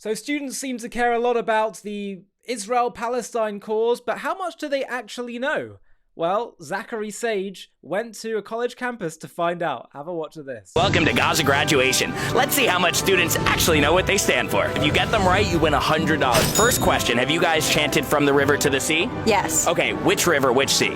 So students seem to care a lot about the Israel-Palestine cause, but how much do they actually know? Well, Zachary Sage went to a college campus to find out. Have a watch of this. Welcome to Gaza graduation. Let's see how much students actually know what they stand for. If you get them right, you win $100. First question, have you guys chanted from the river to the sea? Yes. Okay, which river, which sea?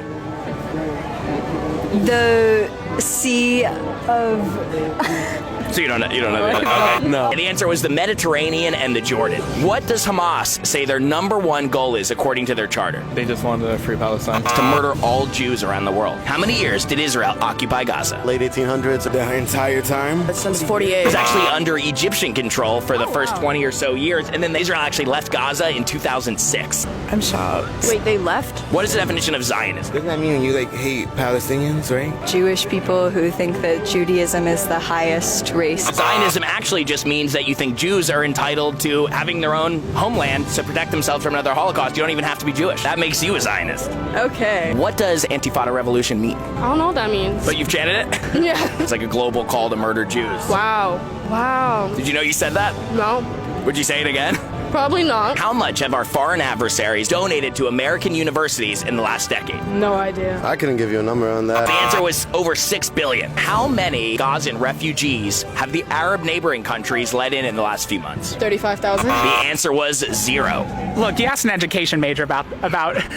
The Sea of... So you don't know the okay. No. The answer was the Mediterranean and the Jordan. What does Hamas say their number one goal is according to their charter? They just wanted to free Palestine. It's to murder all Jews around the world. How many years did Israel occupy Gaza? Late 1800s, the entire time. Since 48. It was actually under Egyptian control for the first 20 or so years, and then Israel actually left Gaza in 2006. I'm shocked. Wait, they left? What is the definition of Zionism? Doesn't that mean you hate Palestinians, right? Jewish people who think that Judaism is the highest race. Zionism actually just means that you think Jews are entitled to having their own homeland to protect themselves from another Holocaust. You don't even have to be Jewish. That makes you a Zionist. Okay. What does Antifada revolution mean? I don't know what that means. But you've chanted it? Yeah. It's like a global call to murder Jews. Wow. Wow. Did you know you said that? No. Would you say it again? Probably not. How much have our foreign adversaries donated to American universities in the last decade? No idea. I couldn't give you a number on that. The answer was over 6 billion. How many Gazan refugees have the Arab neighboring countries let in the last few months? 35,000. The answer was 0. Look, you asked an education major about...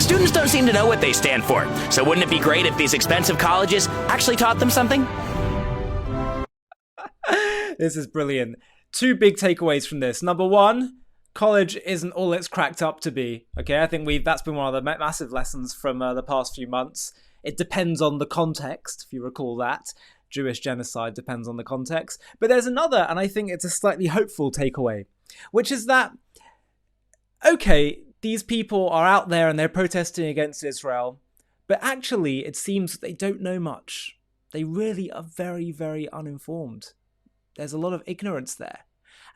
Students don't seem to know what they stand for. So wouldn't it be great if these expensive colleges actually taught them something? This is brilliant. Two big takeaways from this. Number one, college isn't all it's cracked up to be. Okay, I think that's been one of the massive lessons from the past few months. It depends on the context, if you recall that. Jewish genocide depends on the context. But there's another, and I think it's a slightly hopeful takeaway, which is that, okay, these people are out there and they're protesting against Israel, but actually it seems that they don't know much. They really are very, very uninformed. There's a lot of ignorance there.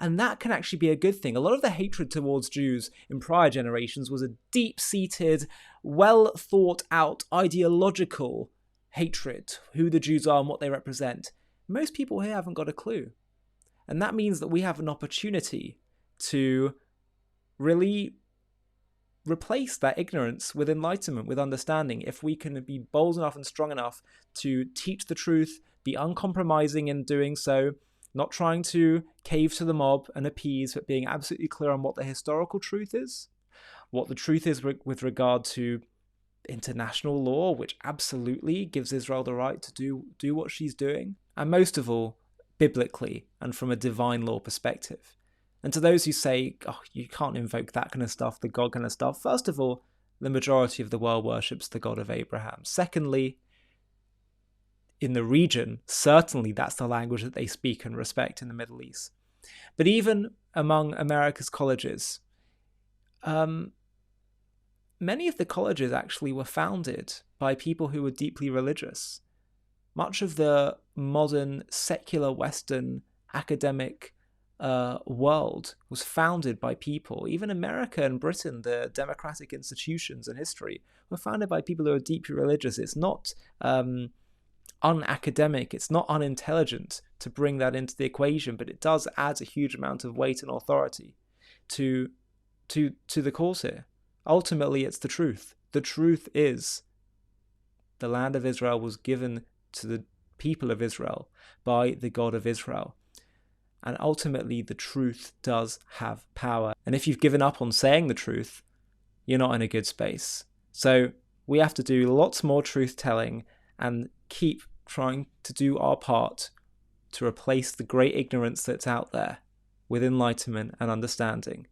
And that can actually be a good thing. A lot of the hatred towards Jews in prior generations was a deep-seated, well-thought-out, ideological hatred, who the Jews are and what they represent. Most people here haven't got a clue. And that means that we have an opportunity to really replace that ignorance with enlightenment, with understanding, if we can be bold enough and strong enough to teach the truth, be uncompromising in doing so, not trying to cave to the mob and appease, but being absolutely clear on what the historical truth is, what the truth is with regard to international law, which absolutely gives Israel the right to do what she's doing, and most of all, biblically and from a divine law perspective. And to those who say, oh, you can't invoke that kind of stuff, the God kind of stuff, first of all, the majority of the world worships the God of Abraham. Secondly, in the region, certainly that's the language that they speak and respect in the Middle East. But even among America's colleges, many of the colleges actually were founded by people who were deeply religious. Much of the modern secular Western academic world was founded by people. Even America and Britain, the democratic institutions and history, were founded by people who are deeply religious. It's not unacademic, it's not unintelligent to bring that into the equation, but it does add a huge amount of weight and authority to the cause here. Ultimately, it's the truth. The truth is the land of Israel was given to the people of Israel by the God of Israel. And ultimately, the truth does have power. And if you've given up on saying the truth, you're not in a good space. So we have to do lots more truth-telling and keep trying to do our part to replace the great ignorance that's out there with enlightenment and understanding.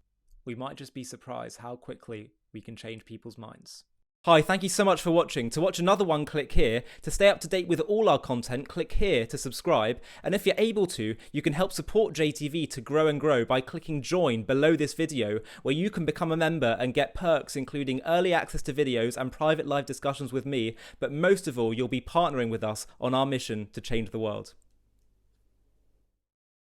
We might just be surprised how quickly we can change people's minds. Hi, thank you so much for watching. To watch another one, click here. To stay up to date with all our content, click here to subscribe. And if you're able to, you can help support JTV to grow and grow by clicking join below this video, where you can become a member and get perks including early access to videos and private live discussions with me. But most of all, you'll be partnering with us on our mission to change the world.